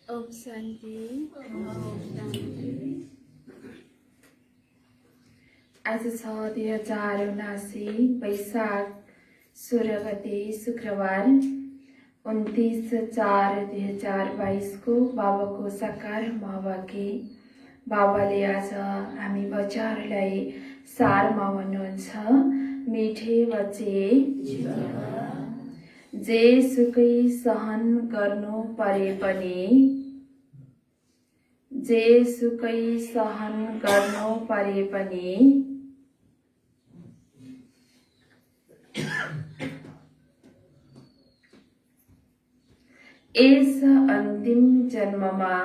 ओम शान्ति। आज 6/2079 वैशाख 16 गते शुक्रबार 29/4/2022 को बाबाको साकार महावाक्य। बाबाले आज हामी बच्चाहरूलाई सारमा भन्नुहुन्छ, मिठे बच्चे जे सुकै सहन गर्नु परे पनि, जे सुकै सहन गर्नु परे पनि यस अन्तिम जन्ममा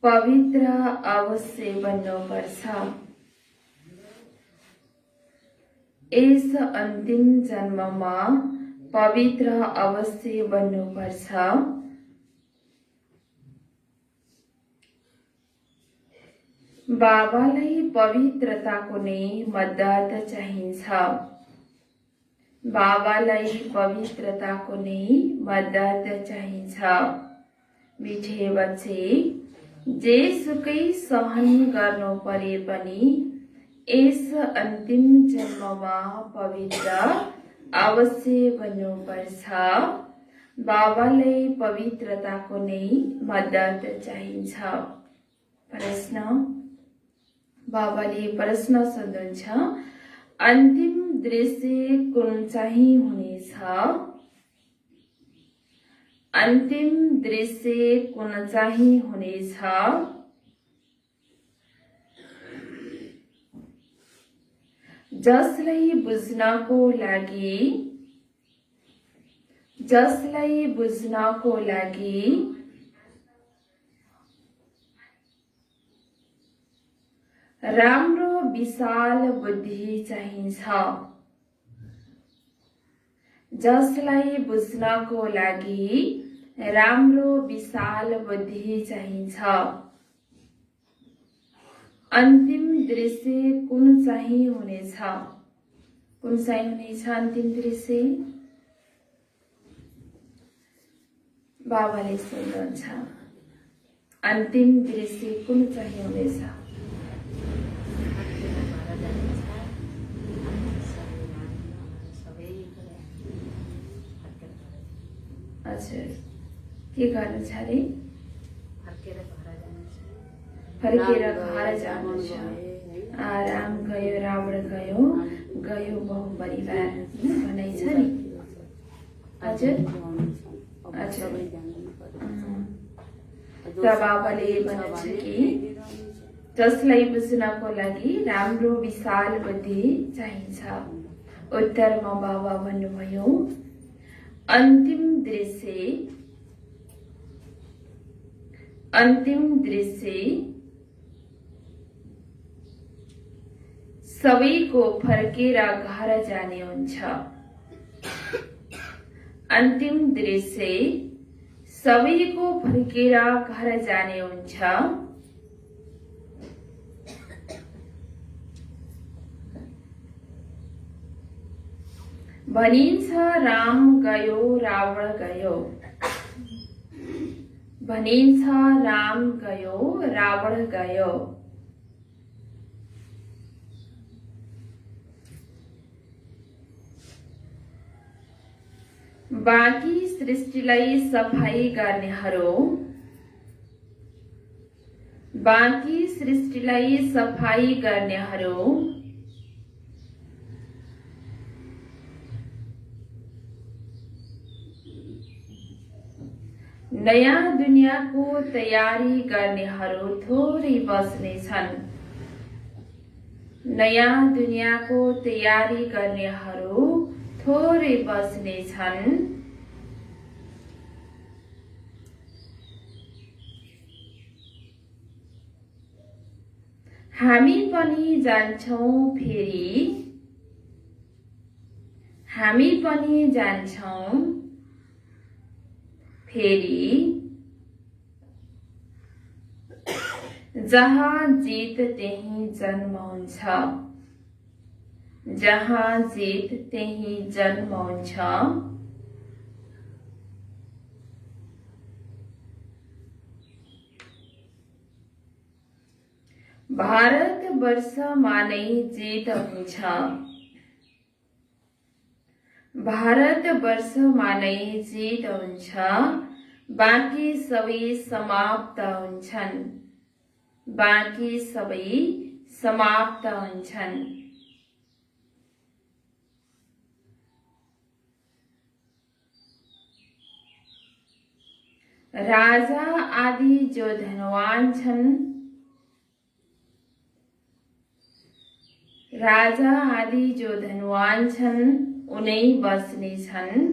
पवित्र अवश्य बन्नुपर्छ। यस अन्तिम जन्ममा पवित्र अवश्य बन्नुपर्छ। बाबालाई पवित्रताको नै मद्दत चाहिन्छ। बाबालाई पवित्रताको नै मद्दत चाहिन्छ। मिठे बच्चे जे सुकै सहन गर्नु परे पनि यस अन्तिम जन्ममा पवित्र अवश्य बन्नुपर्छ। बाबालाई पवित्रताको नै मद्दत चाहिन्छ। प्रश्न, बाबाले प्रश्न सोध्नुहुन्छ, अन्तिम दृश्य कुन चाहिँ हुनेछ? अन्तिम दृश्य कुन चाहिँ हुनेछ? जसलाई बुझ्नको लागि राम्रो विशाल बुद्धि चाहिन्छ। जसलाई बुझ्नको लागि राम्रो विशाल बुद्धि चाहिन्छ। अन्तिम दृश्य कुन चाहिँ हुनेछ? कुन चाहिँ हुनेछ अन्तिम दृश्य? बाबाले सोध्नुहुन्छ अन्तिम दृश्य कुन चाहिँ हुनेछ? हजुर, के गर्नु छ अरे? फर्केर घर जानु छ। राम गयो, रावण गयो, गयो बहु परिवार भनाइ छ नि। हजुर, र बाबाले भन्नुहुन्छ कि जसलाई बुझ्नको लागि राम्रो विशाल बुद्धि चाहिन्छ। उत्तरमा बाबा भन्नुभयो अन्तिम दृश्य सबैको फर्केर घर जाने हुन्छ। अन्तिम दृश्य सबैको फर्केर घर जाने हुन्छ। भनिन्छ राम गयो, रावण गयो। भनिन्छ राम गयो, रावण गयो। बाँकी सृष्टिलाई सफाई गर्नेहरू, बाँकी सृष्टिलाई सफाई गर्नेहरू नयाँ दुनियाँको तयारी गर्नेहरू थोरै बस्नेछन्। नयाँ दुनियाँको तयारी गर्नेहरू थोरै बस्नेछन्। हामी पनि जान्छौं फेरि, हामी पनि जान्छौं फेरि, जहाँ जीत त्यही जन्म हुन्छ। जहाँ जीत त्यही जन्म हुन्छ। भारतवर्षमा नै जीत हुन्छ। भारतवर्षमा नै जीत हुन्छ। बाँकी सबै समाप्त हुन्छन्। बाँकी सबै समाप्त हुन्छन्। राजा आदि जो धनवान छन्, राजा आदि जो धनवान छन् उनै बस्ने छन्।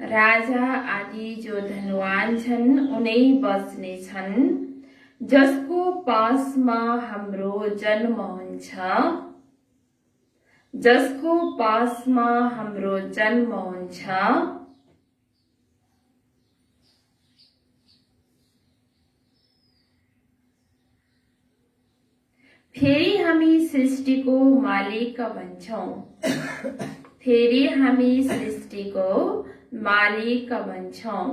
राजा आदि जो धनवान छन् उनै बस्ने छन्। जसको पासमा हाम्रो जन्म हुन्छ, जसको पासमा हाम्रो जन्म हुन्छ, फेरि हामी सृष्टिको मालिक बन्छौं। फेरि हामी सृष्टिको मालिक बन्छौं।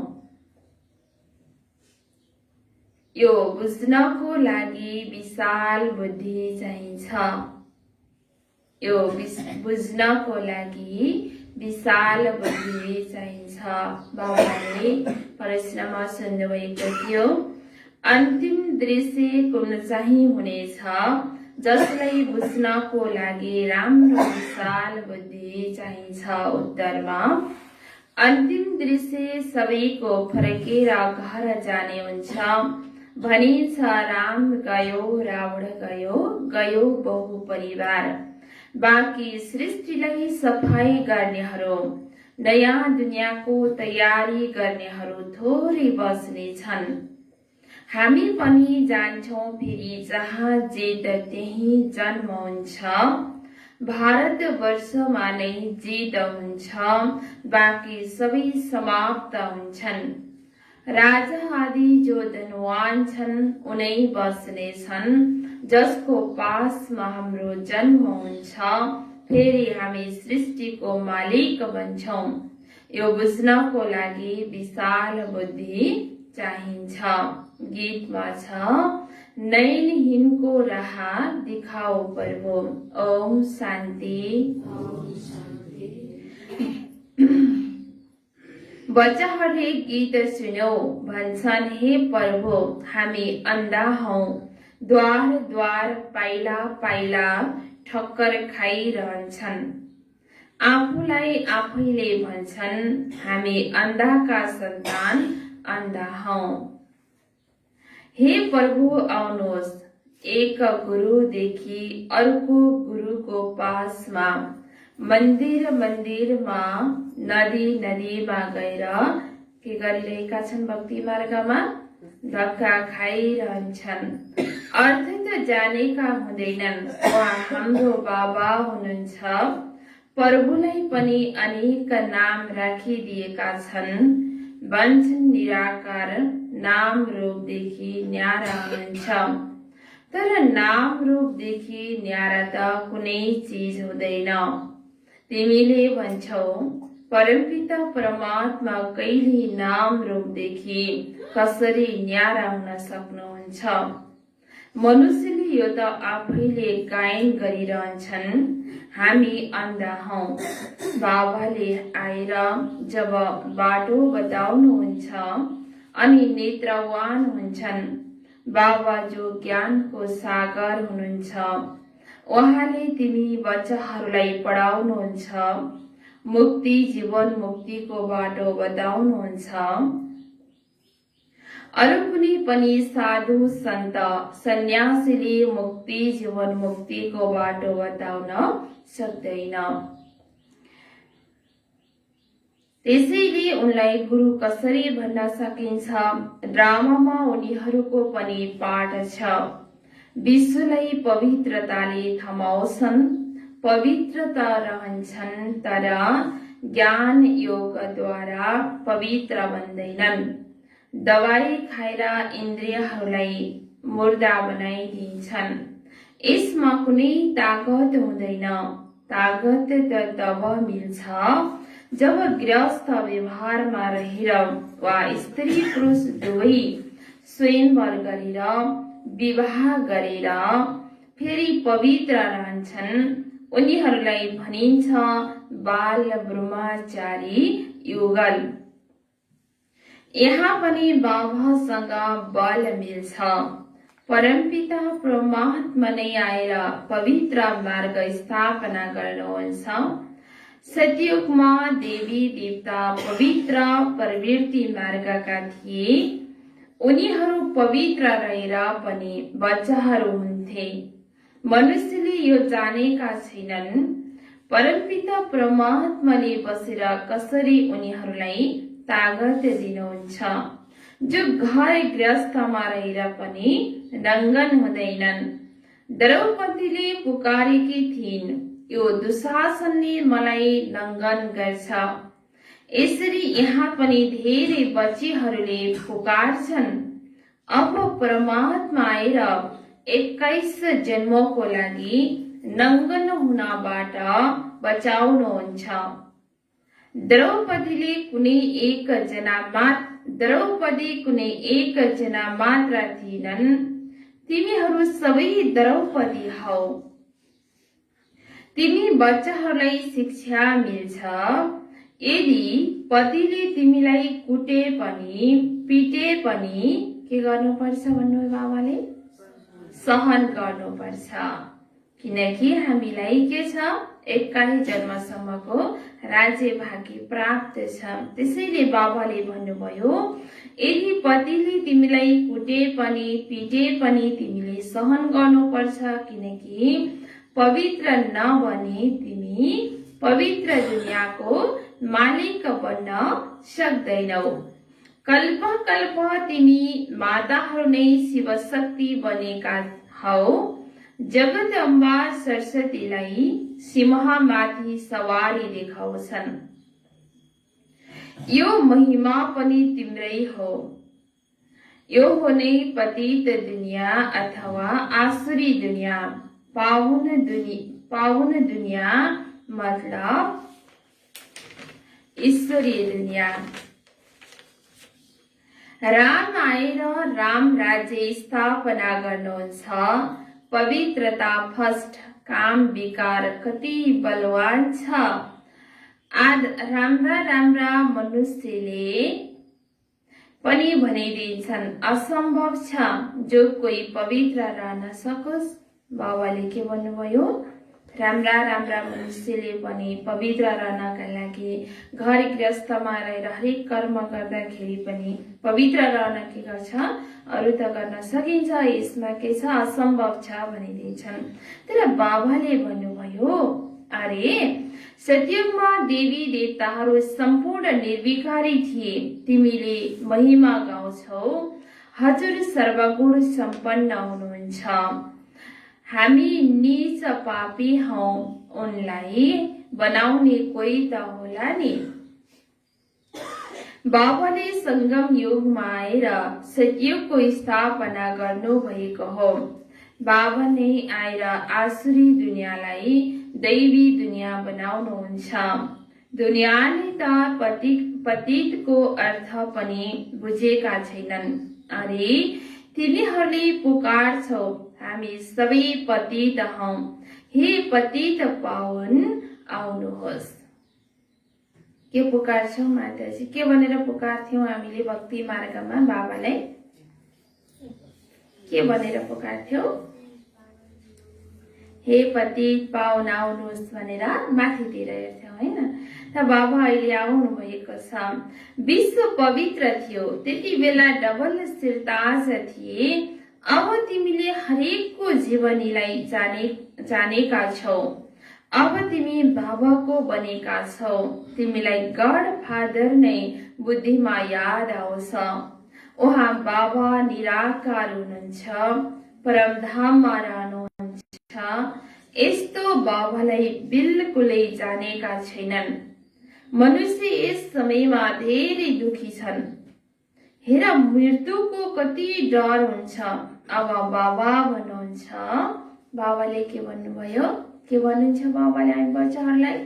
यो बुझ्नको लागि विशाल बुद्धि चाहिन्छ। यो बुझ्नको लागि विशाल बुद्धि चाहिन्छ। बाबाले प्रश्नमा सोध्नुभएको थियो अन्तिम दृश्य कुन चाहिँ हुनेछ? जसलाई बुझ्नको लागि राम्रो विशाल बुद्धि चाहिन्छ। उत्तरमा अन्तिम दृश्य सबैको फर्केर घर जाने हुन्छ। भनिन्छ राम गयो रावण गयो, गयो बहु परिवार। बाँकी सृष्टिलाई सफाई गर्नेहरू, नयाँ दुनियाँको तयारी गर्नेहरू थोरै बस्ने छन्। हामी पनि जान्छौँ फेरि जहाँ जेद त्यही जन्म हुन्छ। भारतवर्षमा नै जेद हुन्छ, बाँकी सबै समाप्त हुन्छन्। राजा आदि जो धनवान छन् उनै बस्ने छन्, जसको पासमा हाम्रो जन्म हुन्छ। फेरि हामी सृष्टिको मालिक बन्छौँ। यो बुझ्नको लागि विशाल बुद्धि चाहिन्छ। गीतमा छ, नयनहीनको राह दिखाओ प्रभु। ओम शान्ति। बच्चाहरूले गीत सुन्यो, भन्छन् हे प्रभु हामी अन्धा हौं। द्वार द्वार पाइला पाइला ठक्कर खाइरहन्छन्। आफूलाई आफैले भन्छन् हामी अन्धाका सन्तान अन्धा हौं। हे प्रभु आउनुहोस्, एक गुरुदेखि अर्को गुरुको पासमा, मन्दिर मन्दिरमा, नदी नदीमा गएर के गरिरहेका छन्? भक्ति मार्गमा धक्का खाइरहन्छन्। अर्थ त जानेका हुँदैनन्। उहाँ हाम्रो बाबा हुनुहुन्छ। प्रभुलाई पनि अनेक नाम राखिदिएका छन्। भन्छन् निराकार, नाम रूपदेखि न्यारा हुनुहुन्छ। तर नाम रूपदेखि न्यारा त कुनै चीज हुँदैन। तिमीले भन्छौ परमपिता परमात्मा कहिले नाम रूपदेखि कसरी न्यारा हुन सक्नुहुन्छ? मनुष्यले यो त आफैले गायन गरिरहन्छन्, हामी अन्धा हौं। बाबाले आएर जब बाटो बताउनुहुन्छ अनि नेत्रवान हुन्छन्, बाबा जो ज्ञानको सागर हुनुहुन्छ, उहाँले तिमी बच्चाहरूलाई पढाउनुहुन्छ, मुक्ति जीवन मुक्तिको बाटो बताउनुहुन्छ। अरू कुनै पनि साधु सन्त सन्यासीले मुक्ति जीवन मुक्तिको बाटो बताउन सक्दैन। त्यसैले उनलाई गुरु कसरी भन्न सकिन्छ? ड्रामामा उनीहरूको पनि पाठ छ। विश्वलाई पवित्रताले थमाउँछन्, पवित्रता रहन्छन्, तर ज्ञान योगद्वारा पवित्र बन्दैनन्। दबाई खाएर इन्द्रियहरूलाई मुर्दा बनाइदिन्छन्। यसमा कुनै ताकत हुँदैन। ताकत त तब मिल्छ जब गृहस्थ व्यवहारमा रहेर वा स्त्री पुरुष दुवै स्वयंवर गरेर विवाह गरेर फेरि पवित्र रहन्छन्। उनीहरूलाई भनिन्छ बाल ब्रह्मचारी युगल। यहाँ पनि बाबासँग बल मिल्छ। परमपिता परमात्मा नै आएर पवित्र मार्ग स्थापना गर्नुहुन्छ। सतयुगमा देवी देवता पवित्र प्रवृत्ति मार्गका थिए। उनीहरू पवित्र रहेर पनि बच्चाहरू हुन्थे। मनुष्यले यो जानेका छैनन्। परमपिता परमात्माले बसेर कसरी उनीहरूलाई तागत दिनुहुन्छ, जो घर गृहस्थमा रहेर पनि नङ्गन हुँदैनन्। द्रौपदीले पुकारेकी थिइन्, यो दुशासनले मलाई नङ्गन गर्छ। यसरी यहाँ पनि धेरै बच्चीहरूले पुकार्छन्। अब परमात्मा आएर 21 जन्मको लागि नङ्गन हुनबाट बचाउनुहुन्छ। द्रौपदी कुनै एक जना मात्र थिएनन्। तिमीहरू सबै द्रौपदी हौ। तिमी बच्चाहरूलाई शिक्षा मिल्छ। यदि पतिले तिमीलाई कुटे पनि पिटे पनि के गर्नुपर्छ भन्नु बाबाले? सहन गर्नुपर्छ। किनकि हामीलाई के छ? एक्काइस जन्मसम्मको राज्य भाग्य प्राप्त छ। त्यसैले बाबाले भन्नुभयो, यदि पतिले तिमीलाई कुटे पनि पिटे पनि तिमीले सहन गर्नुपर्छ, किनकि पवित्र नबने तिमी पवित्र दुनियाँको मालिक बन्न सक्दैनौ। कल्प कल्प तिमी माताहरू नै शिवशक्ति बनेका हौ। जगदम्बा सरस्वतीलाई सिंहमाथि सवारी देखाउँछन्। यो महिमा पनि तिम्रै हो। यो हो नै पतित दुनिया अथवा आसुरी दुनिया। पावन दुनिया मतलब ईश्वरीय दुनिया। राम आएर राम राज्य स्थापना गर्नुहुन्छ। पवित्रता फर्स्ट, काम विकार कति बलवान छ। आज राम्रा राम्रा मनुष्यले पनि भनिदिन्छन् असम्भव छ जो कोही पवित्र रहन सकोस्। बाबाले के भन्नुभयो, राम्रा राम्रा मनुष्यले पनि पवित्र रहनका लागि घर गृहस्थमा रहेर हरेक कर्म गर्दाखेरि पनि पवित्र रहन के गर्छ, अरू त गर्न सकिन्छ, यसमा के छ, असम्भव छ भनिदिन्छन्। तर बाबाले भन्नुभयो, अरे सत्ययुगमा देवी देवताहरू सम्पूर्ण निर्विकारी थिए, तिमीले महिमा गाउँछौ। हजुर सर्वगुण सम्पन्न हुनुहुन्छ। हामी नीच पापी हौ, उनलाई बनाउने कोही त होला नि। बाबाले संगम युगमा आएर सत्ययुगको स्थापना गर्नु भएको हो। बाबा नै आएर आसुरी दुनियाँलाई दैवी दुनिया बनाउनुहुन्छ। दुनियाँले त पतितको अर्थ पनि बुझेका छैनन्। अरे तिनीहरूले पुकार्छौ, हामी सबै पतित हौं, हे पतित पावन आउनुहोस्। के पुकार्छौ माताजी? के भनेर पुकार्थ्यौं हामीले भक्ति मार्गमा बाबालाई? के भनेर पुकार्थ्यौं? हे पतित पावन आउनुहोस् भनेर माथितिर हेर्थ्यौं हैन? त बाबा अहिले आउनु भएको छ। विश्व पवित्र थियो, त्यति बेला डबल सिरताज थिए। अब तिमीले हरेकको जीवनीलाई जानेका छौ। अब तिमी बाबाको बनेका छौ। तिमीलाई गड फादर नै बुद्धिमा याद आउँछ। उहाँ बाबा निराकार हुनुहुन्छ, परमधाममा रहनुहुन्छ। यस्तो बाबालाई बिल्कुलै जानेका छैनन्। मनुष्य यस समयमा धेरै दुखी छन्। हेर मृत्युको कति डर हुन्छ। अब बाबा भन्नुहुन्छ, बाबाले के भन्नुभयो, के भन्नुहुन्छ बाबाले हामी बच्चाहरूलाई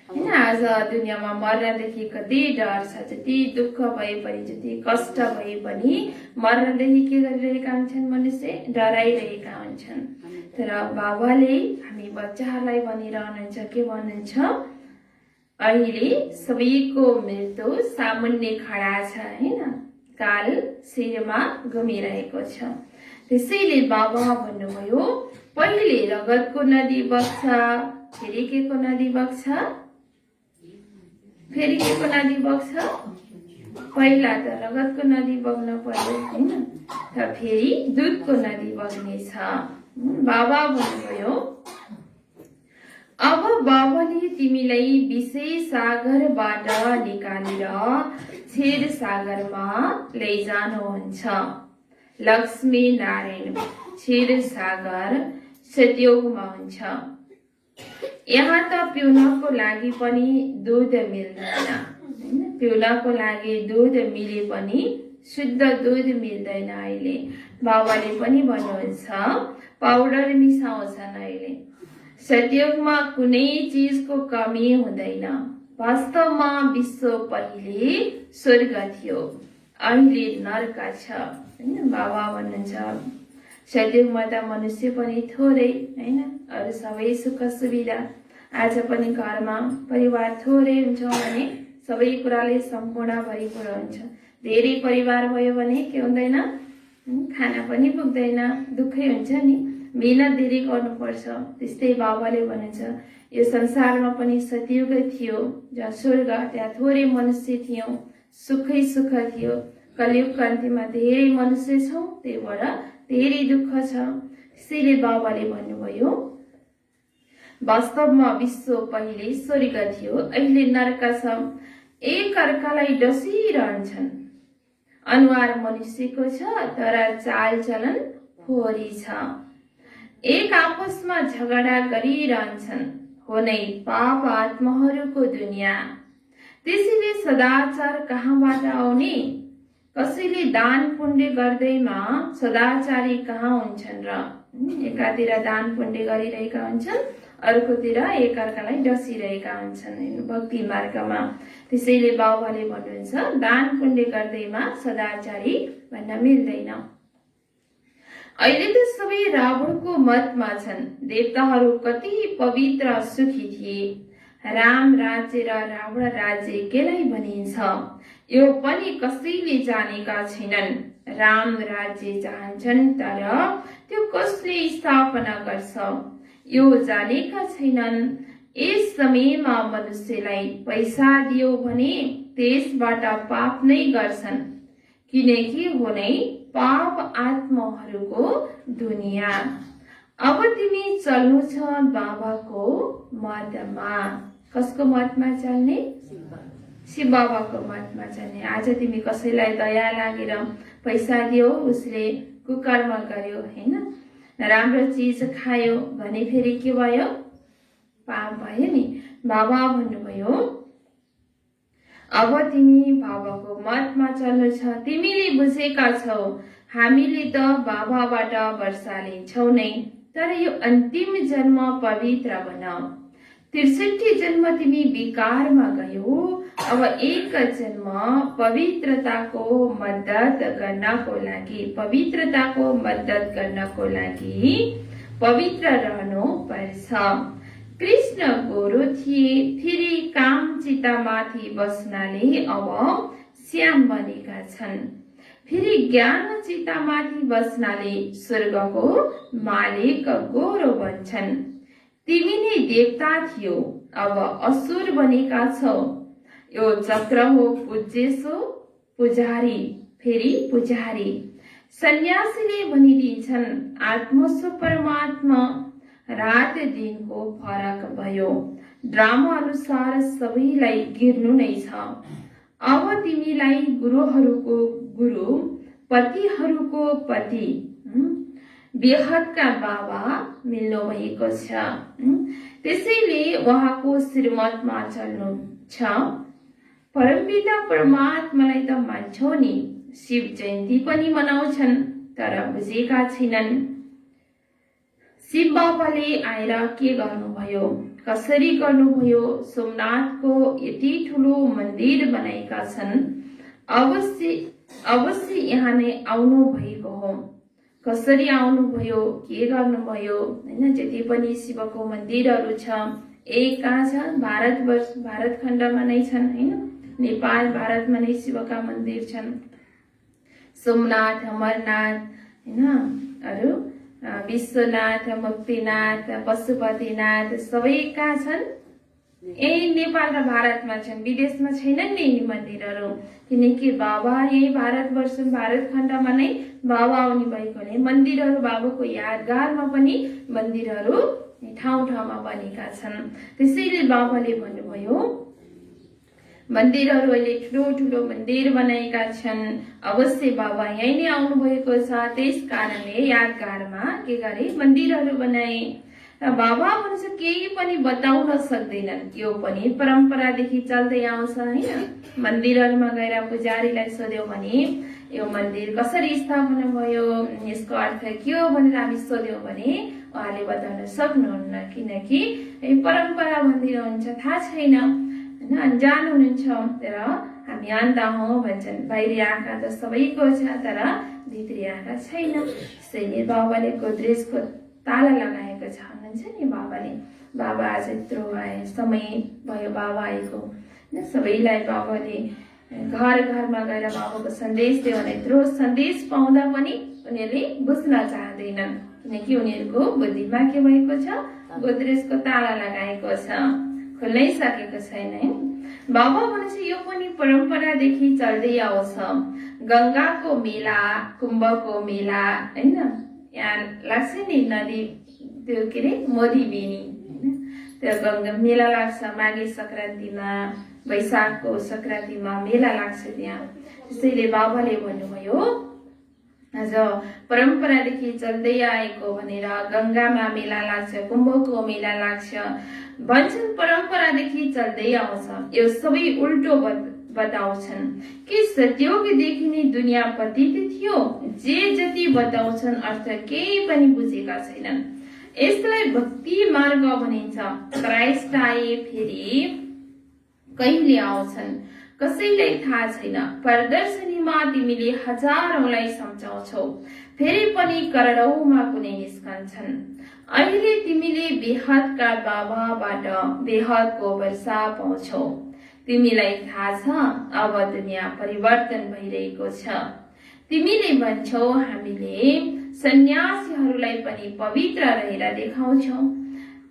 हैन? आज दुनियाँमा मर्नदेखि कति डर छ। जति दुःख भए पनि, जति कष्ट भए पनि मर्नदेखि के गरिरहेका हुन्छन् मनुष्य? डराइरहेका हुन्छन्। तर बाबाले हामी बच्चाहरूलाई भनिरहनुहुन्छ, के भन्नुहुन्छ? अहिले सबैको मृत्यु सामान्य खडा छ हैन? काल शिरमा घुमिरहेको छ। त्यसैले बाबा भन्नुभयो, पहिले रगतको नदी बग्छ, फेरि के को नदी बग्छ? फेरि के को नदी बग्छ? पहिला त रगतको नदी बग्न पर्यो हैन? त फेरि दूधको नदी बग्नेछ। बाबा भन्नुभयो, अब बाबाले तिमीलाई विषय सागरबाट निकालेर क्षीर सागरमा लैजानुहुन्छ। लक्ष्मी नारायण क्षीर सागर सत्ययुगमा हुन्छ। यहाँ त पिउनको लागि पनि दूध मिल्दैन। पिउनको लागि दूध मिले पनि शुद्ध दूध मिल्दैन। अहिले बाबाले पनि भन्नुहुन्छ, पाउडर मिसाउँछन्। अहिले सत्ययुगमा कुनै चीजको कमी हुँदैन। वास्तवमा विश्व पहिले स्वर्ग थियो, अहिले नरक छ हैन? बाबा भन्नुहुन्छ, सत्ययुगमा त मनुष्य पनि थोरै हैन? अरू सबै सुख सुविधा। आज पनि घरमा परिवार थोरै हुन्छ भने सबै कुराले सम्पूर्ण भरिपूर्ण हुन्छ। धेरै परिवार भयो भने के हुँदैन? खाना पनि पुग्दैन, दुःखै हुन्छ नि। मेहनत धेरै गर्नुपर्छ। त्यस्तै बाबाले भन्नुहुन्छ यो संसारमा पनि सतयुगै थियो जहाँ स्वर्ग त्यहाँ थोरै मनुष्य थियो, सुखै सुख थियो। कलियुगको अन्त्यमा धेरै मनुष्य छौँ, त्यही भएर धेरै दुःख छ। त्यसैले बाबाले भन्नुभयो वास्तवमा विश्व पहिले स्वर्ग थियो, अहिले नरक छ। एक अर्कालाई डसिरहन्छन्। अनुहार मनुष्यको छ तर चालचलन फोहोरी छ। एक आपसमा झगडा गरिरहन्छन्, हो नै पाप आत्माहरूको दुनियाँ। त्यसैले सदाचार कहाँबाट आउने? कसैले दान पुण्य गर्दैमा सदाचारी कहाँ हुन्छन् र? एकातिर दान पुण्य गरिरहेका हुन्छन्, अर्कोतिर एकअर्कालाई डसिरहेका हुन्छन् भक्ति मार्गमा। त्यसैले बाबाले भन्नुहुन्छ दान पुण्य गर्दैमा सदाचारी भन्न मिल्दैन। अहिले त सबै रावणको मतमा छन्। देवताहरू कति पवित्र सुखी थिए। राम राज्य र रावण राज्य केलाई भनिन्छ यो पनि कसैले जानेका छैनन्। राम राज्य चाहन्छन् तर त्यो कसले स्थापना गर्छ यो जानेका छैनन्। यस समयमा मनुष्यलाई पैसा दियो भने त्यसबाट पाप नै गर्छन्, किनकि हो नै पाप आत्माहरूको दुनियाँ। अब तिमी चल्नु छ बाबाको मतमा। कसको मतमा चल्ने? शिव बाबाको मतमा चल्ने। आज तिमी कसैलाई दया लागेर पैसा दियो, उसले कुकर्म गर्यो, हैन, राम्रो चिज खायो भने फेरि के भयो? पाप भयो नि। बाबा भन्नुभयो अब तिमी बाबाको मतमा चल्नु छ। तिमीले बुझेका छौ हामीले त बाबाबाट वर्षा लिन्छौ नै, तर यो अन्तिम जन्म पवित्र बनाऊ। 63 जन्म तिमी विकारमा गयो, अब एक जन्म पवित्रताको मद्दत गर्नको लागि पवित्र रहनु पर्छ। कृष्ण गोरु थिए, फेरि काम चितामाथि बस्नाले अब श्याम बनेका छन्। फेरि ज्ञान चितामाथि बस्नाले स्वर्गको मालिक गोरो बन्छन्। तिमी नै देवता थियो, अब असुर बनेका छौ। यो चक्र हो पूज्यसो पुजारी, फेरि पुजारी। सन्यासीले भनिदिन्छन् आत्मा परमात्मा, रात दिनको फरक भयो। ड्रामा अनुसार सबैलाई गिर्नु नै छ। अब तिमीलाई गुरुहरूको गुरु, पतिहरूको पति, बेहदका बाबा मिल्नु भएको छ। त्यसैले उहाँको श्रीमतमा चल्नु छ। परमपिता परमात्मालाई त मान्छौ नि, शिव जयन्ती पनि मनाउँछन्, तर बुझेका छैनन्। शिव बाबाले आएर के गर्नुभयो, कसरी गर्नुभयो? सोमनाथको यति ठुलो मन्दिर बनाएका छन्। अवश्य यहाँ नै आउनु भएको हो। कसरी आउनुभयो, के गर्नुभयो, हैन? जति पनि शिवको मन्दिरहरू छ, एक कहाँ छ? भारत खण्डमा नै छन्, हैन? नेपाल भारतमा नै शिवका मन्दिर छन्। सोमनाथ, अमरनाथ, हैन, अरू विश्वनाथ, मुक्तिनाथ, पशुपतिनाथ सबै कहाँ छन्? यही नेपाल र भारतमा छन्, विदेशमा छैनन् नि यी मन्दिरहरू। किनकि बाबा यही भारत खण्डमा नै बाबा आउने भएकोले मन्दिरहरू, बाबाको यादगारमा पनि मन्दिरहरू ठाउँ ठाउँमा बनेका छन्। त्यसैले बाबाले भन्नुभयो मन्दिरहरू अहिले ठुलो ठुलो मन्दिर बनाएका छन्। अवश्य बाबा यही नै आउनु भएको छ, त्यस कारणले यादगारमा के गरे? मन्दिरहरू बनाए। बाबा भन्छ केही पनि बताउन सक्दैनन्, यो पनि परम्परादेखि चल्दै आउँछ, हैन? मन्दिरहरूमा गएर पुजारीलाई सोध्यो भने यो मन्दिर कसरी स्थापना भयो, यसको अर्थ के हो भनेर हामी सोध्यो भने उहाँले बताउन सक्नुहुन्न, किनकि परम्परा मन्दिर हुन्छ थाहा छैन, हैन? अनजान हुनुहुन्छ। तर हामी अन्धा हौँ भन्छन्। बाहिरी आँखा त सबैको छ, तर भित्री आँखा छैन। त्यसैले बाबाले गोद्रेजको ताला लगाएको छ हुनुहुन्छ नि बाबाले। बाबा आज यत्रो आए, समय भयो बाबा आएको, सबैलाई बाबाले घर घरमा गएर बाबाको सन्देश दियो भने यत्रो सन्देश पाउँदा पनि उनीहरूले बुझ्न चाहँदैनन्। किनकि उनीहरूको बुद्धिमा के भएको छ, गोद्रेजको ताला लगाएको छ, खुल्नै सकेको छैन है। बाबा भनेपछि यो पनि परम्परादेखि चल्दै आउँछ। गंगाको मेला, कुम्भको मेला हैन, यहाँ लाग्छ नि नदी, त्यो के अरे मोदीबेनी, त्यो गंगा मेला लाग्छ माघे संक्रान्तिमा, वैशाखको संक्रान्तिमा मेला लाग्छ त्यहाँ। त्यसैले बाबाले भन्नुभयो आज परम्परादेखि चल्दै आएको भनेर गंगामा मेला लाग्छ, कुम्भको मेला लाग्छ भन्छन्, परम्परादेखि चल्दै आउँछ। यो सबै उल्टो बताउँछन् कि सत्ययुगदेखि नै दुनियाँ पतित थियो, जे जति बताउँछन् अर्थ केही पनि बुझेका छैनन्। यसलाई भक्ति मार्ग भनिन्छ। क्राइस्ट आए फेरि कहिले आउँछन् कसैलाई थाहा छैन। प्रदर्शनीमा तिमीले हजारौंलाई सम्झाउँछौ, फेरि पनि करोडौंमा कुनै निस्कन्छन्। अहिले तिमीले बेहदका बाबाबाट बेहदको वर्षा पाउँछौ। तिमीलाई थाहा छ अब दुनियाँ परिवर्तन भइरहेको छ। तिमीले भन्छौ हामीले सन्यासीहरूलाई पनि पवित्र रहेर देखाउँछौ,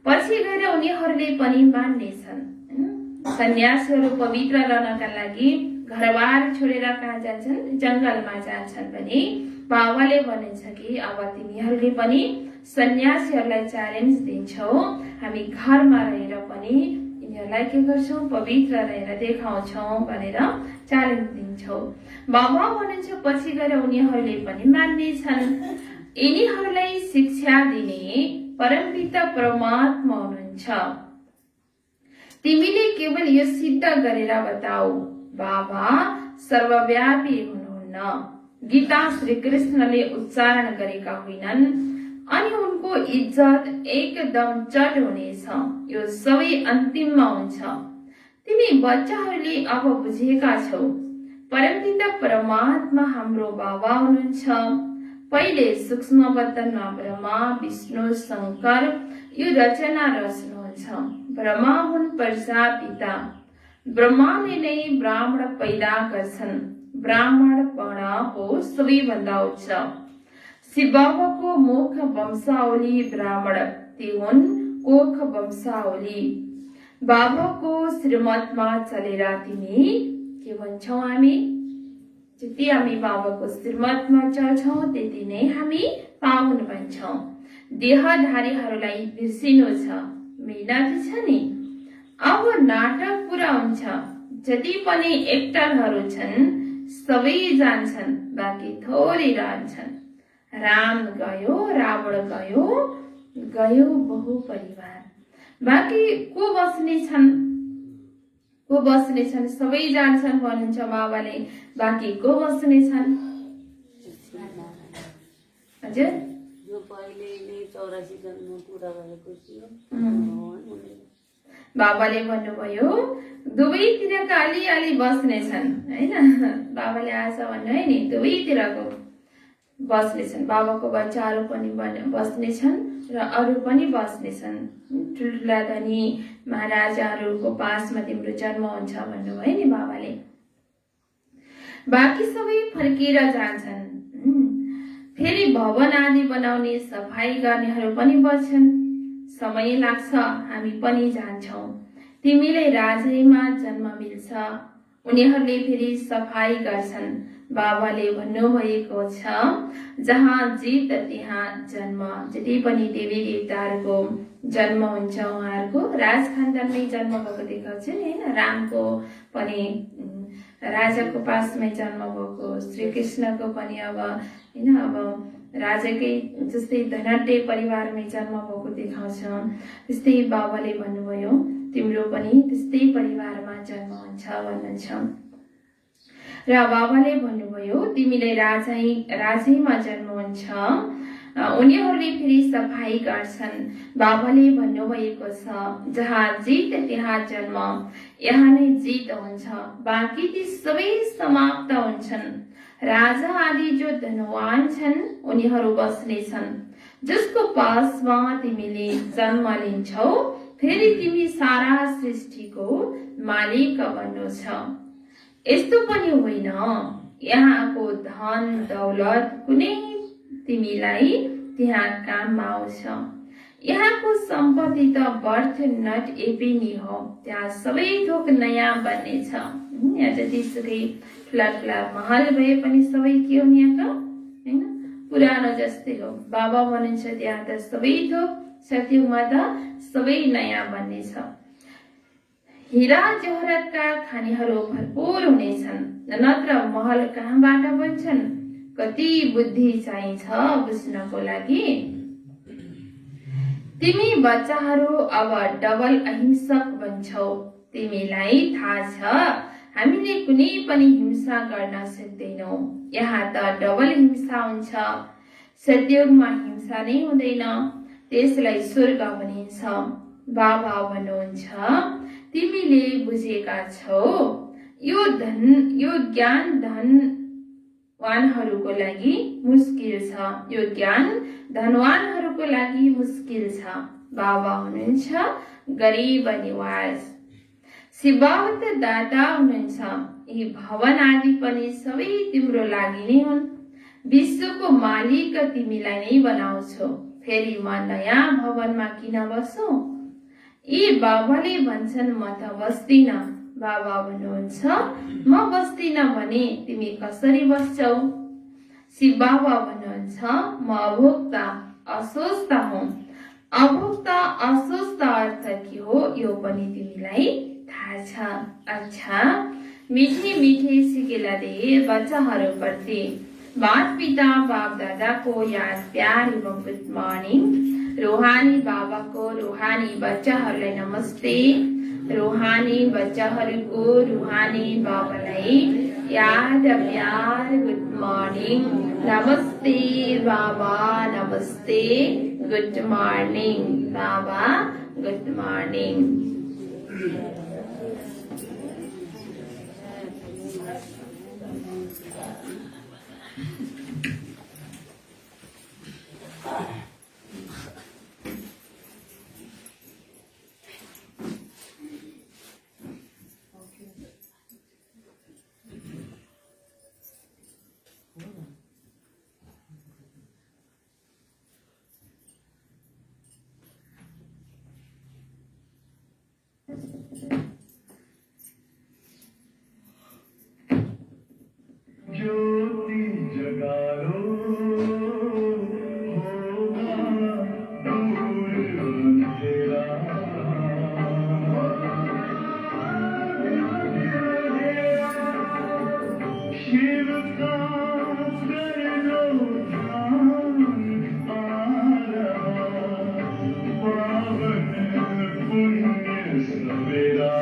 पछि गएर उनीहरूले पनि मान्नेछन्। सन्यासीहरू पवित्र रहनका लागि घरबार छोडेर कहाँ जान्छन्, जंगलमा जान्छन् भने बाबाले भनिन्छ कि अब तिमीहरूले पनि सन्यासीहरूलाई च्यालेन्ज दिन्छौ, हामी घरमा रहेर पनि यिनीहरूलाई के गर्छौ, पवित्र रहेर देखाउँछौ भनेर च्यालेन्ज दिन्छौ। बाबा भनिन्छ पछि गएर उनीहरूले पनि मान्नेछन्। यिनीहरूलाई शिक्षा दिने परमपिता परमात्मा हुनुहुन्छ। तिमीले केवल यो सिद्ध गरेर बताऊ, बाबा सर्वव्यापी हुनुहुन्न। गीता श्री कृष्णले उच्चारण गरेका होइनन् अनि उनको इज्जत एकदम चट हुनेछ। यो सबै अन्तिममा हुन्छ। तिमी बच्चाहरूले अब बुझेका छौ, परमपिता परमात्मा हाम्रो बाबा हुनुहुन्छ। पहिले सूक्ष्म वतनमा ब्रह्मा विष्णु शंकर यो रचना रच्नुहुन्छ। ब्रह्मा हुन् प्रजापिता, ब्रह्माले नै ब्राह्मण पैदा गर्छन्। ब्राह्मण वर्ण हो सबैभन्दा उच्च। शिव बाबाको मुख वंशावली ब्राह्मण, ती हुन् कोख वंशावली। बाबाको श्रीमतमा चलेर तिमी के भन्छौ, हामी जति हामी बाबाको श्रीमतमा चल्छौं त्यति नै हामी पावन भन्छौं। देहधारीहरूलाई बिर्सिनु छ, मिहिनेत छ नि। अब नाटक पुरा हुन्छ। जति पनि एक्टरहरू छन् सबै जान्छन्, बाँकी थोरै रहन्छन्। राम गयो, रावण गयो, गयो बहु परिवार। बाँकी को बस्ने छन्, को बस्ने छन्, सबै जान्छन् भन्नुहुन्छ बाबाले, बाँकी को बस्ने छन्? हजुर, जो पहिले नै 84 जन्म पुरा भएको थियो। बाबाले भन्नुभयो दुवैतिरका अलिअलि बस्ने छन् हैन। बाबाले आज भन्नु है नि, दुवैतिरको बस्ने छन्। बाबाको बच्चाहरू पनि बस्ने छन् र अरू पनि बस्ने छन्। ठुल्ठुला धनी महाराजाहरूको पासमा तिम्रो जन्म हुन्छ भन्नुभयो नि बाबाले। बाँकी सबै फर्केर जान्छन्। फेरि भवन आदि बनाउने सफाई गर्नेहरू पनि बच्छन्। समय लाग्छ, हामी पनि जान्छौं। तिमीलाई राजैमा जन्म मिल्छ, उनीहरूले फेरि सफाई गर्छन्। बाबाले भन्नुभएको छ जहाँ जित त्यहाँ जन्म। जति पनि देवी देवताहरूको जन्म हुन्छ उहाँहरूको राजखानदानमै जन्म भएको देखाउँछ नि हैन। रामको पनि राजाको पासमै जन्म भएको, श्री कृष्णको पनि अब हैन अब राजाकै जस्तै धनाढ्य परिवारमै जन्म भएको देखाउँछ। त्यस्तै बाबाले भन्नुभयो तिम्रो पनि त्यस्तै परिवारमा जन्म हुन्छ भन्नुहुन्छ। र बाबाले भन्नुभयो तिमीलाई राजैमा जन्म हुन्छ, उनीहरूले फेरि सफाई गर्छन्। बाबाले भन्नुभएको छ जहाँ जित त्यहाँ जन्म, यहाँ नै जित हुन्छ, बाँकी ती सबै समाप्त हुन्छन्। राजा आदि जो धनवान छन् उनीहरू बस्ने छन्। जसको पासमा तिमीले जन्म लिन्छौ फेरि तिमी सारा सृष्टिको मालिक बन्नुहुन्छ। यस्तो पनि होइन यहाँको धन दौलत कुनै तिमीलाई त्यहाँ काममा आउँछ। यहाँको सम्पत्ति त बर्थ नट एपिनी हो, त्यहाँ सबै थोक नयाँ बन्नेछ। यहाँ जतिसुकै ठुला ठुला महल भए पनि सबै के हो यहाँको हैन पुरानो जस्तै हो। बाबा भन्नुहुन्छ त्यहाँ त सबै थोक सत्ययुगमा त सबै नयाँ बन्नेछ। हीरा जहरतका खानीहरू भरपूर हुनेछन्, नत्र महल कहाँबाट बन्छन्? कति बुद्धि चाहिन्छ बुझ्नको लागि। तिमी बच्चाहरू अब डबल अहिंसक बन्छौ। तिमीलाई थाहा छ हामीले कुनै पनि हिंसा गर्न सक्दैनौ। यहाँ त डबल हिंसा हुन्छ। सत्ययुगमा हिंसा नै हुँदैन, त्यसलाई स्वर्ग भनिन्छ। बाबा भन्नुहुन्छ तिमीले बुझेका छौ यो ज्ञान धनवानहरूको लागि मुस्किल छ, यो ज्ञान धनवानहरूको लागि मुस्किल छ। बाबा हुनुहुन्छ गरिब निवास। शिवभक्त दाता हुनुहुन्छ यी भवन आदि पनि सबै तिम्रो लागि नै हुन्। विश्वको मालिक तिमीलाई नै बनाउँछौ, फेरि म नयाँ भवनमा किन बसौ? यी बाबाले भन्छन् म त बस्दिन। बाबा भन्नुहुन्छ म बस्दिन भने तिमी कसरी बस्छौ? शिव बाबा भन्नुहुन्छ म अभोक्ता अस्वस्थ हुँ। अभोक्ता अस्वस्थ अर्थ के हो यो पनि तिमीलाई थाहा छ। अच्छा, मीठे मीठे सिकेला दे बच्चाहरूप्रति माता पिता बाप दादाको याद प्यार एवं गुड मर्निङ। रूहानी बाबाको रूहानी बच्चाहरूलाई नमस्ते। रूहानी बच्चाहरूको रूहानी बाबालाई याद प्यार गुड मर्निङ। नमस्ते बाबा, नमस्ते, गुड मर्निङ बाबा, गुड मर्निङ। ज्योति जगा लो होगा दूर अंधेरा। शिव का कर दो ध्यान आ रहा पावन पुण्य सवेरा।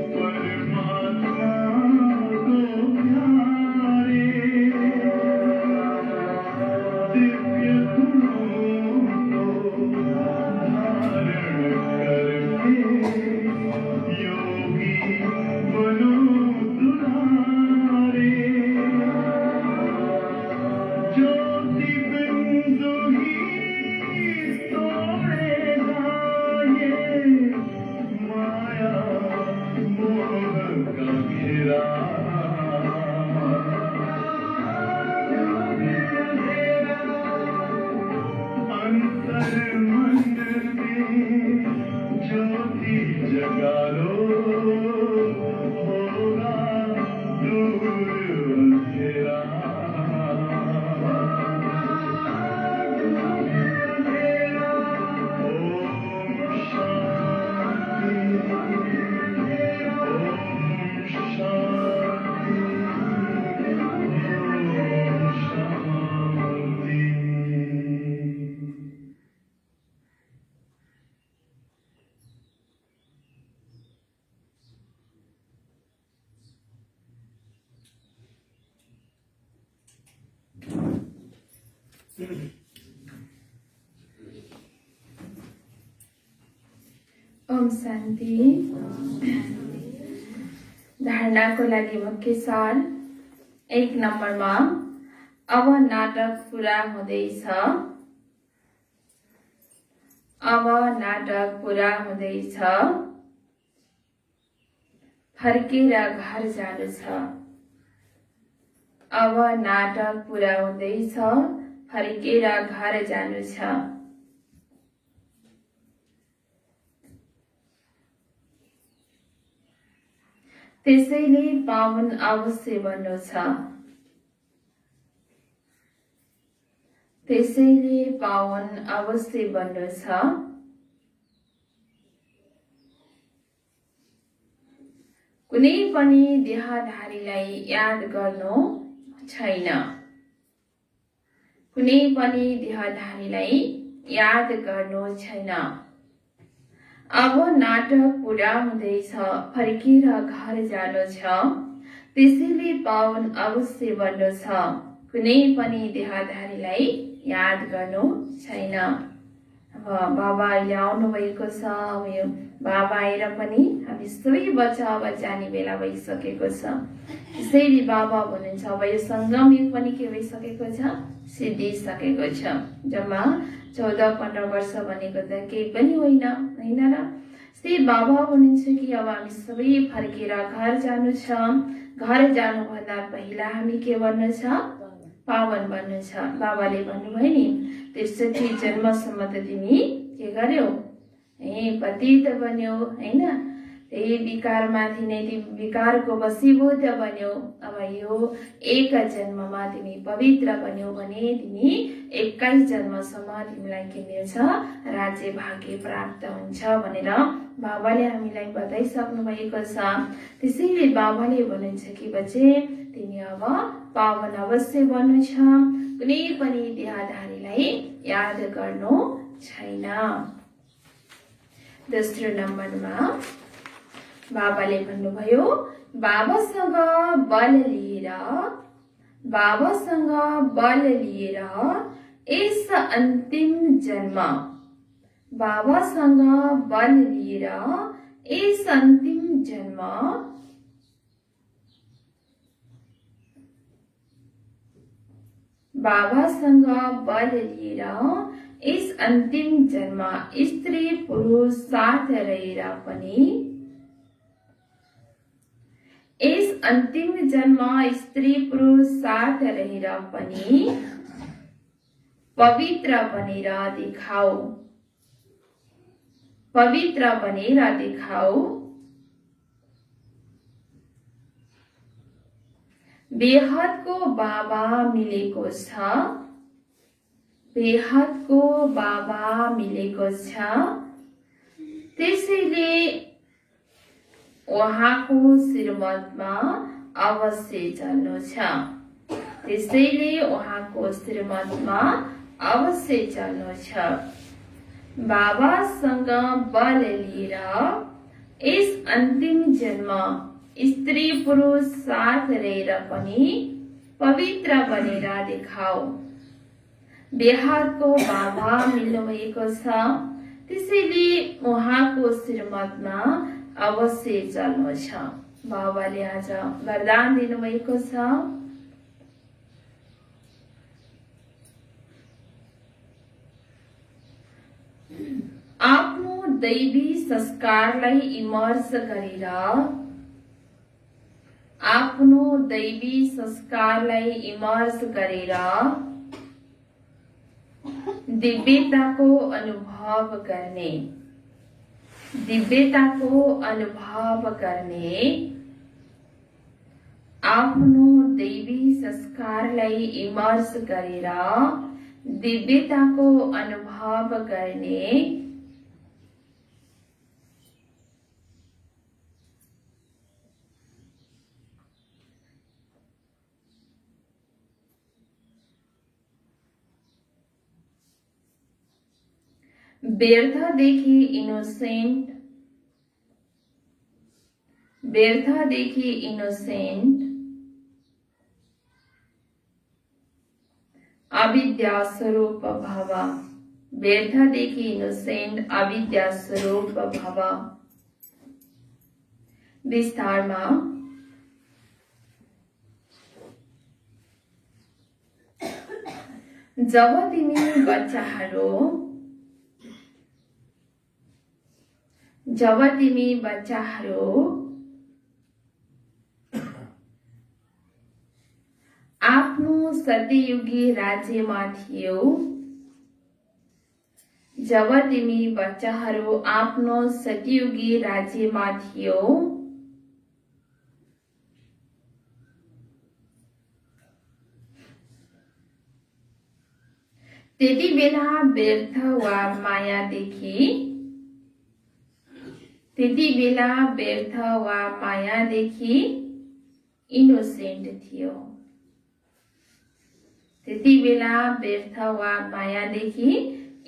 परमात्मा को ओम शान्ति। धारणाको लागि मुख्य सार 1 नम्बरमा अब नाटक पूरा हुँदैछ। अब नाटक पूरा हुँदैछ। फर्केर घर जानु छ। अब नाटक पूरा हुँदैछ। फर्केर घर जानु छ। त्यसैले पावन अवश्य बन्नु छ। त्यसैले पावन अवश्य बन्नु छ। कुनै पनि देहधारीलाई याद गर्नु छैन। कुनै पनि देहधारीलाई याद गर्नु छैन। अब नाटक पूरा हुँदैछ। फर्केर घर जानु छ। त्यसैले पावन अवश्य बन्नु छ। कुनै पनि देहधारीलाई याद गर्नु छैन। अब बाबा अहिले आउनु भएको छ। अब यो बाबा आएर पनि हामी सबै बच्चा अब जाने बेला भइसकेको छ। त्यसैले बाबा भन्नुहुन्छ अब यो सङ्गम युग पनि के भइसकेको छ, सिद्धिसकेको छ। जम्मा 14-15 वर्ष भनेको त केही पनि होइन, होइन र? त्यही बाबा भन्नुहुन्छ कि अब हामी सबै फर्केर घर जानु छ। घर जानुभन्दा पहिला हामी के बन्नु छ, पावन बन्नु छ। बाबाले भन्नुभयो नि 63 जन्मसम्म त तिमी के गर्यौ, पतित बन्यो, होइन? त्यही विकारमाथि नै तिमी विकारको वशीभूत बन्यो। अब यो 1 जन्ममा तिमी पवित्र बन्यौ भने तिमी 21 जन्मसम्म तिमीलाई के मिल्छ, राज्य भाग्य प्राप्त हुन्छ भनेर बाबाले हामीलाई बताइसक्नु भएको छ। त्यसैले बाबाले भन्नुहुन्छ कि बच्चे तिमी अब पावन अवश्य बन्नु छ। कुनै पनि देहधारीलाई याद गर्नु छैन। दोस्रो नम्बरमा बाबाले भन्नुभयो बाबासँग बल लिएर, बाबासँग बल लिएर यस अन्तिम जन्म, बाबासँग बल लिएर यस अन्तिम जन्म बाबासँग बल लिएर यस अन्तिम जन्म स्त्री पुरुष साथ रहेर पनि, यस अन्तिम जन्म स्त्री पुरुष साथ रहेर पनि पवित्र बनेर देखाऊ, पवित्र बनेर देखाऊ। बेहदको बाबा मिलेको छ, बेहदको बाबा मिलेको छ। त्यसैले उहाँको श्रीमतमा अवश्य चल्नु छ। त्यसैले उहाँको श्रीमतमा अवश्य चल्नु छ। बाबासँग बल लिएर यस अन्तिम जन्म स्त्री पुरुष साथ रहेर पनि पवित्र बनेर देखाऊ। बेहदको बाबा मिल्नु भएको छ। त्यसैले उहाँको श्रीमतमा अवश्य चल्नु छ। बाबाले आज वरदान दिनुभएको छ। आफ्नो दैवी संस्कारलाई इमर्स गरेर, आफ्नो दैवी संस्कारलाई इमर्स गरेर दिव्यताको अनुभव गर्ने, दिव्यताको अनुभव गर्ने, आफ्नो दैवी संस्कारलाई इमर्स गरेर दिव्यताको अनुभव गर्ने, व्यर्थदेखि इनोसेंट, व्यर्थदेखि इनोसेंट अविद्या स्वरूप भव। व्यर्थदेखि इनोसेन्ट अविद्या स्वरूप भव। विस्तारमा जब तिमी बच्चाहरू आफ्नो सत्ययुगी राज्यमा थियौ, जब तिमी बच्चाहरू आफ्नो सत्ययुगी राज्यमा थियौ, त्यति बेला व्यर्थ वा मायादेखि इनोसेन्ट थियो। त्यति बेला व्यर्थ वा मायादेखि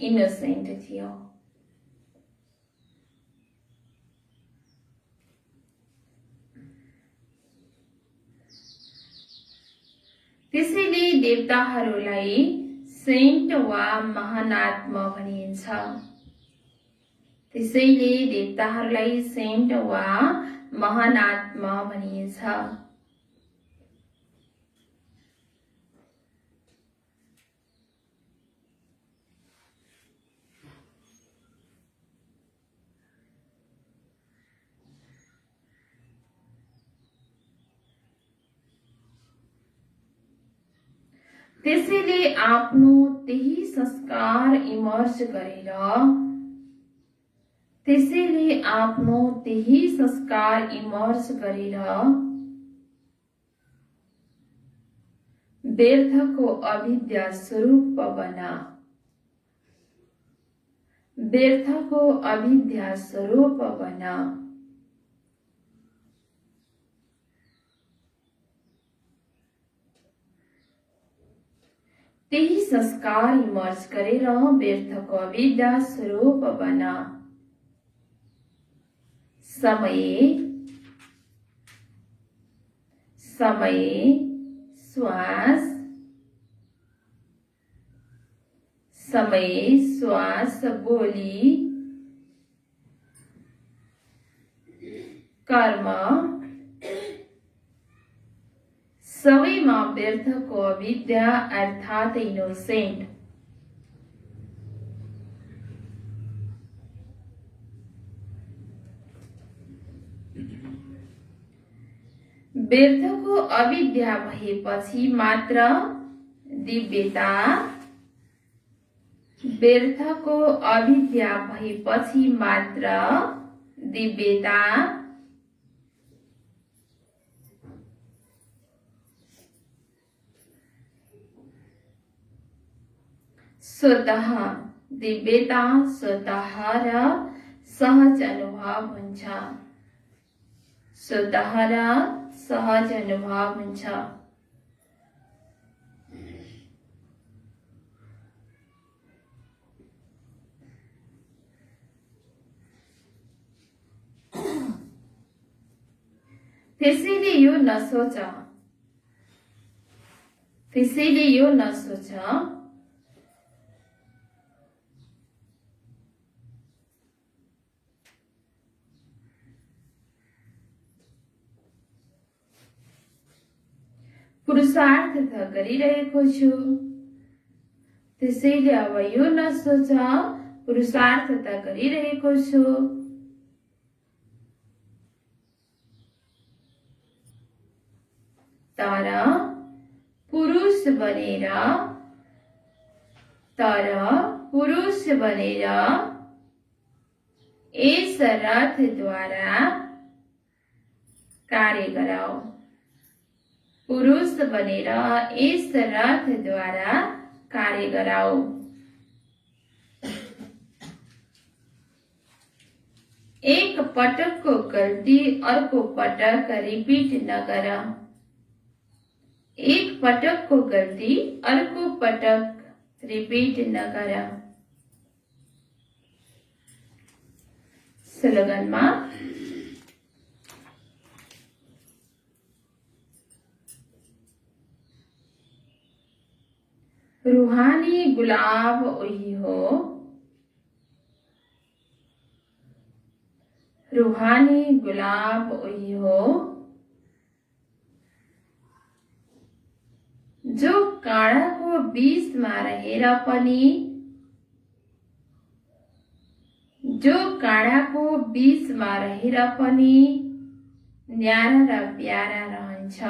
इनोसेन्ट थियो। त्यसैले देवताहरूलाई सेन्ट वा महानात्मा भनिन्छ। त्यसैले देवताहरूलाई सेन्ट वा महानात्मा भनिन्छ। त्यसैले आफ्नो त्यही संस्कार इमर्ज गरेर व्यर्थको अविद्या स्वरूप बना। त्यही संस्कार इमर्ज गरेर व्यर्थको अविद्या स्वरूप बना। समय श्वास बोली कर्म सबैमा व्यर्थको अविद्या अर्थात इनोसेन्ट व्यर्थको अविद्या भएपछि मात्र दिव्यता स्वतः र सहज अनुभव हुन्छ। त्यसैले यो नसोच पुरुषार्थ त गरिरहेको छु। त्यसैले अब यो नसोच पुरुषार्थ त गरिरहेको छु। तर पुरुष बनेर यस रथद्वारा कार्य गराऊ। एक पटकको गल्ती अर्को पटक रिपिट नगर। स्लोगनमा रूहानी गुलाब वही हो, रूहानी गुलाब वही हो जो काँडाको बीचमा रहेर पनि, जो काँडाको बीचमा रहेर पनि न्यारा र प्यारा रहन्छ।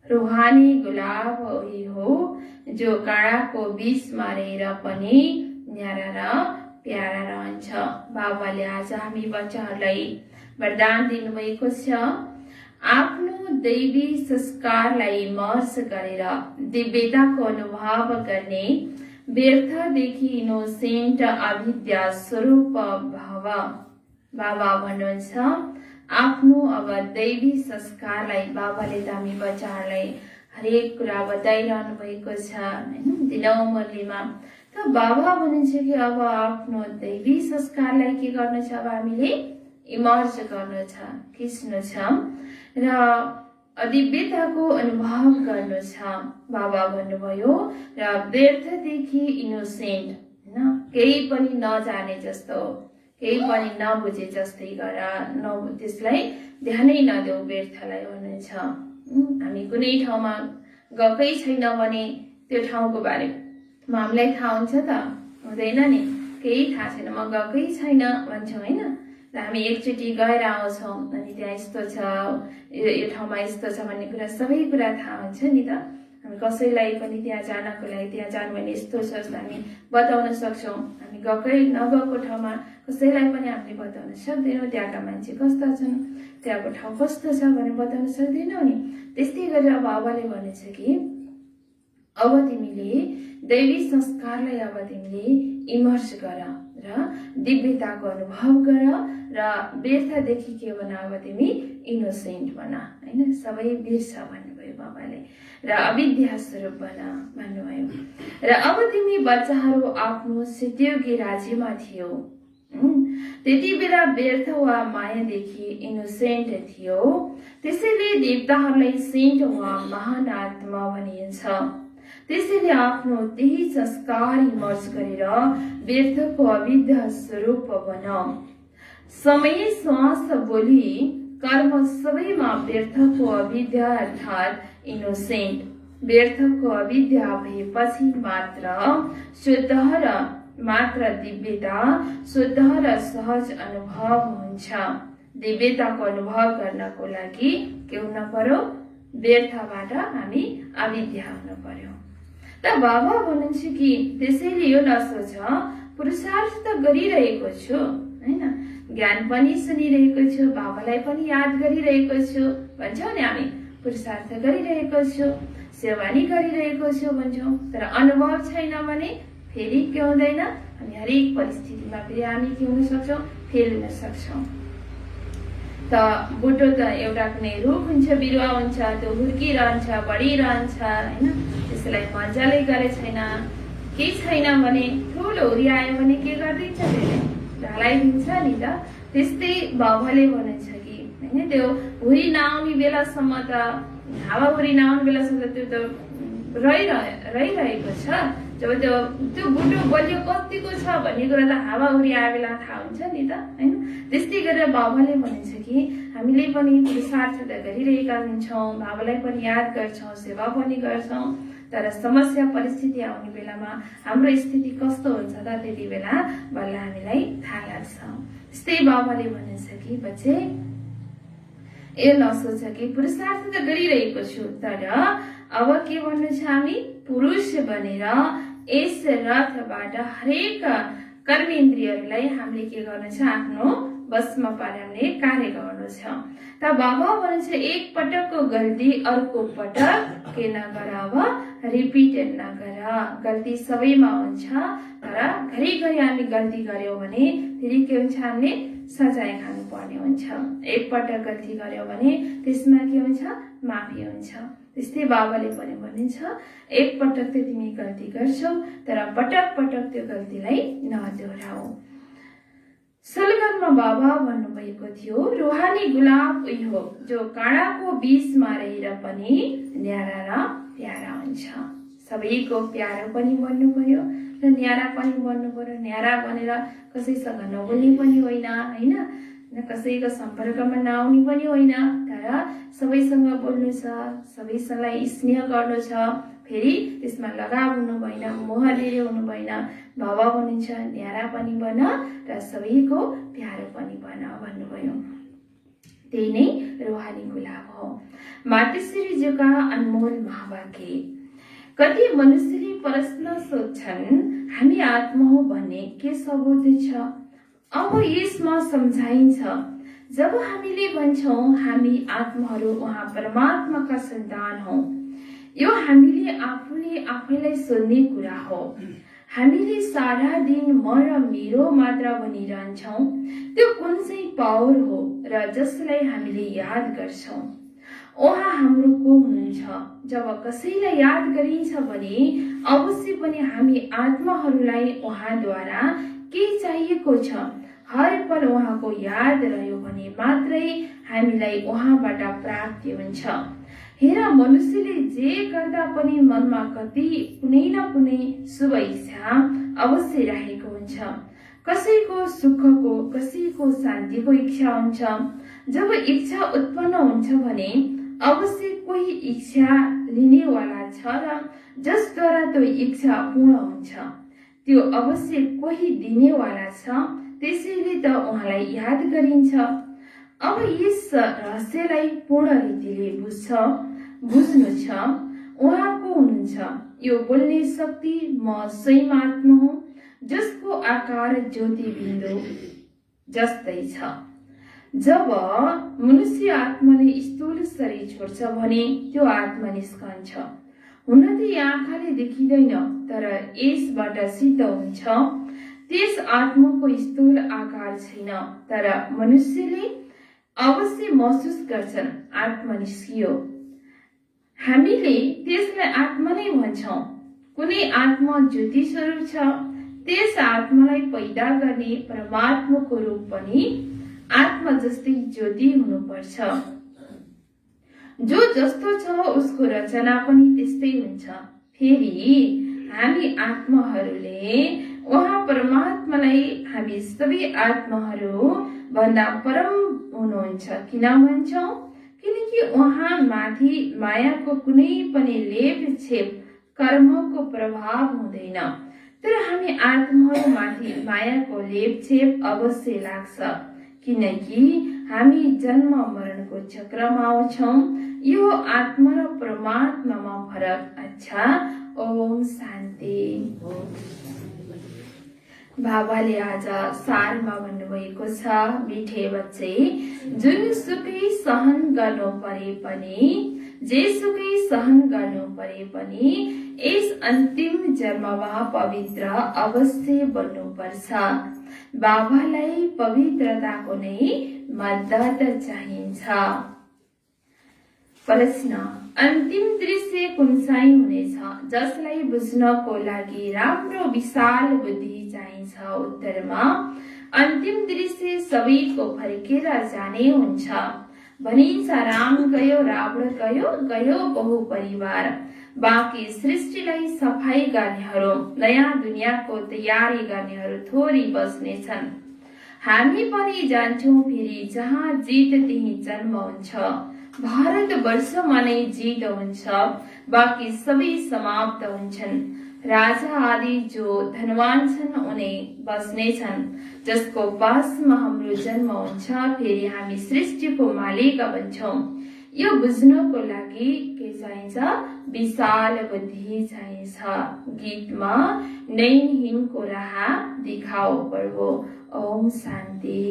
रूहानी गुलाब वही हो जो काँडाको बीचमा रहेर पनि न्यारा र प्यारा रहन्छ। बाबाले आज हामी बच्चाहरूलाई वरदान दिनुभएको छ, आफ्नो दैवी संस्कारलाई मर्स गरेर दिव्यताको अनुभव गर्ने, व्यर्थदेखि इनोसेन्ट अविद्या स्वरूप भव। बाबा भन्नुहुन्छ आफ्नो अब दैवी संस्कारलाई, बाबाले त हामी बच्चाहरूलाई हरेक कुरा बताइरहनु भएको छ हैन दिनौ मुरलीमा। त बाबा भन्नुहुन्छ कि अब आफ्नो दैवी संस्कारलाई के गर्नु छ, अब हामीले इमर्ज गर्नु छ, खिच्नु छ र दिव्यताको अनुभव गर्नु छ। बाबा भन्नुभयो र व्यर्थदेखि इनोसेन्ट, हैन केही पनि नजाने जस्तो, केही पनि नबुझे जस्तै गर, त्यसलाई ध्यानै नदेऊ व्यर्थलाई भन्नुहुन्छ। हामी कुनै ठाउँमा गएकै छैन भने त्यो ठाउँको बारेमा हामीलाई थाहा हुन्छ त, हुँदैन नि, केही थाहा छैन, म गएकै छैन भन्छौँ हैन। र हामी एकचोटि गएर आउँछौँ अनि त्यहाँ यस्तो छ, यो ठाउँमा यस्तो छ भन्ने कुरा सबै कुरा थाहा हुन्छ नि त। हामी कसैलाई पनि त्यहाँ जानको लागि, त्यहाँ जानु भने यस्तो छ जस्तो हामी बताउन सक्छौँ। हामी गएकै नगएको ठाउँमा कसैलाई पनि हामीले बताउन सक्दैनौँ, त्यहाँका मान्छे कस्ता छन्, त्यहाँको ठाउँ कस्तो छ भनेर बताउन सक्दैनौँ नि। त्यस्तै गरेर अब बाबाले भनेछ कि अब तिमीले दैवी संस्कारलाई अब तिमीले इमर्स गर र दिव्यताको अनुभव गर र व्यर्थदेखि के बना, अब तिमी इनोसेन्ट बना, हैन सबै बिर्स भन्नुभयो बाबाले, र अविद्या स्वरूप बना भन्नुभयो। र अब तिमी बच्चाहरू आफ्नो सिद्धियोगी राज्यमा थियौ, त्यति बेला व्यर्थ वा मायादेखि इनोसेन्ट थियो, त्यसैले देवताहरूलाई सेन्ट वा महान आत्मा भनिन्छ। त्यसैले आफ्नो त्यही संस्कार इमर्ज गरेर व्यर्थको अविद्या स्वरूप बन। समय, श्वास, बोली, कर्म सबैमा व्यर्थको अविद्या अर्थात् इनोसेन्ट, व्यर्थको अविद्या भएपछि मात्र शुद्ध र मात्र दिव्यता, शुद्ध र सहज अनुभव हुन्छ। दिव्यताको अनुभव गर्नको लागि के हुन पर्यो, व्यर्थबाट हामी अविद्या हुनु पर्यो। त बाबा भन्नुहुन्छ कि त्यसैले यो नसोच, पुरुषार्थ त गरिरहेको छु हैन, ज्ञान पनि सुनिरहेको छु, बाबालाई पनि याद गरिरहेको छु भन्छौँ नि हामी, पुरुषार्थ गरिरहेको छु, सेवा नि गरिरहेको छु भन्छौँ, तर अनुभव छैन भने फेरि के हुँदैन, हामी हरेक परिस्थितिमा फेरि हामी के हुन सक्छौँ, फेल हुन सक्छौँ। त बुटो त एउटा कुनै रुख हुन्छ, बिरुवा हुन्छ, त्यो हुर्किरहन्छ, बढिरहन्छ हैन, त्यसलाई मजाले गरे छैन, केही छैन भने ठुलो हुरी आयो भने के गरिदिन्छ, त्यसले ढलाइदिन्छ नि त। त्यस्तै बाबाले भन्नुहुन्छ कि हैन त्यो हुरी नआउने बेलासम्म त, हावाहुरी नआउने बेलासम्म त्यो त रहिरहेको छ। जब त्यो बुटो बलियो कतिको छ भन्ने कुरा त हावाहुरी आए बेला थाहा हुन्छ नि त हैन। त्यस्तै गरेर बाबाले भन्नुहुन्छ कि हामीले पनि पुरुषार्थ त गरिरहेका हुन्छौँ, बाबालाई पनि याद गर्छौँ, सेवा पनि गर्छौँ, तर समस्या परिस्थिति आउने बेलामा हाम्रो स्थिति कस्तो हुन्छ त, त्यति बेला बल्ल हामीलाई थाहा लाग्छ। त्यस्तै बाबाले भन्नुहुन्छ कि बच्चे यो नसोच कि पुरुषार्थ त गरिरहेको छु, तर अब के भन्नु छ, हामी पुरुष बनेर यस रथबाट हरेक कर्मेन्द्रियहरूलाई हामीले के गर्नु छ, आफ्नो बसमा पार्ने कार्य गर्नु छ। त बाबा भन्नुहुन्छ एक पटकको गल्ती अर्को पटक के नगर, अब रिपिट नगर। गल्ती सबैमा हुन्छ, तर घरिघरि हामी गल्ती गर्यौं भने फेरि के हुन्छ, हामीले सजाय खानु पर्ने हुन्छ। एक पटक गल्ती गर्यौं भने त्यसमा के हुन्छ, माफी हुन्छ। त्यस्तै बाबाले पनि भनिन्छ एक पटक त तिमी गल्ती गर्छौ, तर पटक पटक त्यो गल्तीलाई नदोहोऱ्याऊ। सलगनमा बाबा भन्नुभएको थियो, रूहानी गुलाब उही हो जो काँडाको बीचमा रहेर पनि न्यारा र प्यारा हुन्छ। सबैको प्यारो पनि बन्नु पर्यो र न्यारा पनि बन्नु पर्यो। न्यारा बनेर कसैसँग नबोल्ने पनि होइन, होइन, कसैको सम्पर्कमा नआउने पनि होइन, तर सबैसँग बोल्नु छ, सबैसँग स्नेह गर्नु छ, फेरि त्यसमा लगाव हुनु भएन, मोह धेरै हुनु भएन। बाबा भन्नुहुन्छ न्यारा पनि बन र सबैको प्यारो पनि बन भन्नुभयो। त्यही नै रूहानीको लाभ हो। मातेश्वरीज्यूका अनमोल महावाक्य। कति मनुष्यले प्रश्न सोध्छन् हामी आत्मा हो भन्ने के सबूत छ? अब यसमा सम्झाइन्छ, जब हामीले भन्छौँ हामी आत्माहरू उहाँ परमात्माका सन्तान हौ, यो हामीले आफूले आफैलाई सोध्ने कुरा हो। हामीले सारा दिन म र मेरो मात्र भनिरहन्छौँ, त्यो कुन चाहिँ पावर हो र जसलाई हामीले याद गर्छौँ? उहाँ हाम्रो को हुनुहुन्छ? जब कसैलाई याद गरिन्छ भने अवश्य पनि हामी आत्माहरूलाई उहाँद्वारा के चाहिएको छ हर पल उहाँको याद रह्यो भने मात्रै हामीलाई उहाँबाट प्राप्ति हुन्छ। हेर, मनुष्यले जे गर्दा पनि मनमा कति कुनै न कुनै शुभ इच्छा अवश्य राखेको हुन्छ। कसैको सुखको, कसैको शान्तिको इच्छा हुन्छ। जब इच्छा उत्पन्न हुन्छ भने अवश्य कोही इच्छा लिनेवाला छ र जसद्वारा त्यो इच्छा पूर्ण हुन्छ, त्यो अवश्य कोही दिनेवाला छ, त्यसैले त उहाँलाई याद गरिन्छ। अब यस रहस्यलाई पूर्ण रीतिले बुझ्नु छ, उहाँ को हुनुहुन्छ? यो बोल्ने शक्ति म स्वयं आत्मा हुँ, जसको आकार ज्योति बिन्दु जस्तै छ। जब मनुष्य आत्माले स्थूल शरीर छोड्छ भने त्यो आत्मा निस्कन्छ। हुन त आँखाले देखिँदैन, तर यसबाट सिद्ध हुन्छ त्यस आत्माको स्थूल आकार छैन, तर मनुष्यले अवश्य महसुस गर्छन् आत्मा निस्कियो। हामीले त्यसलाई आत्मा नै भन्छौँ। कुनै आत्मा ज्योति स्वरूप छ, त्यस आत्मालाई पैदा गर्ने परमात्माको रूप पनि आत्मा जस्तै ज्योति हुनुपर्छ। जो जस्तो छ उसको रचना पनि त्यस्तै हुन्छ। फेरि हामी आत्माहरूले उहाँ परमात्मालाई हामी सबै आत्माहरू भन्दा परम हुनुहुन्छ किन भन्छौँ? किनकि उहाँ माथि मायाको कुनै पनि लेप छेप कर्मको प्रभाव हुँदैन, तर हामी आत्माहरू माथि मायाको लेप छेप अवश्य लाग्छ, किनकि हामी जन्म मरणको चक्रमा आउँछौँ। यो आत्मा र परमात्मामा फरक। अच्छा, ओम शान्ति। बाबाले आज सारमा भन्नुभएको छ, मिठे बच्चे, जुन सुकै सहन गर्नु परे पनि, जे सुकै सहन गर्नु परे पनि यस अन्तिम जन्ममा पवित्र अवश्य बन्नुपर्छ। बाबालाई पवित्रताको नै मद्दत चाहिन्छ। प्रश्न, अन्तिम दृश्य कुन चाहिँ हुनेछ जसलाई बुझ्नको लागि राम्रो विशाल बुद्धि चाहिन्छ? उत्तरमा, अन्तिम दृश्य सबैको फर्केर जाने हुन्छ। भनिन्छ राम गयो, रावण गयो, गयो बहु परिवार। बाँकी सृष्टिलाई सफाई गर्नेहरू, नयाँ दुनियाँको तयारी गर्नेहरू थोरै बस्नेछन्। हामी पनि जान्छौँ फेरि जहाँ जित त्यही जन्म हुन्छ। भारतवर्षमा नै जित हुन्छ, बाँकी सबै समाप्त हुन्छन्। राजा आदि जो धनवान छन् उनी बस्नेछन्, जसको पासमा हाम्रो जन्म हुन्छ। फेरि हामी सृष्टिको मालिक बन्छौँ। यो बुझ्नको लागि के चाहिन्छ? विशाल बुद्धि चाहिन्छ। गीतमा नैनहीनको राह दिखाओ प्रभु। ओम शान्ति।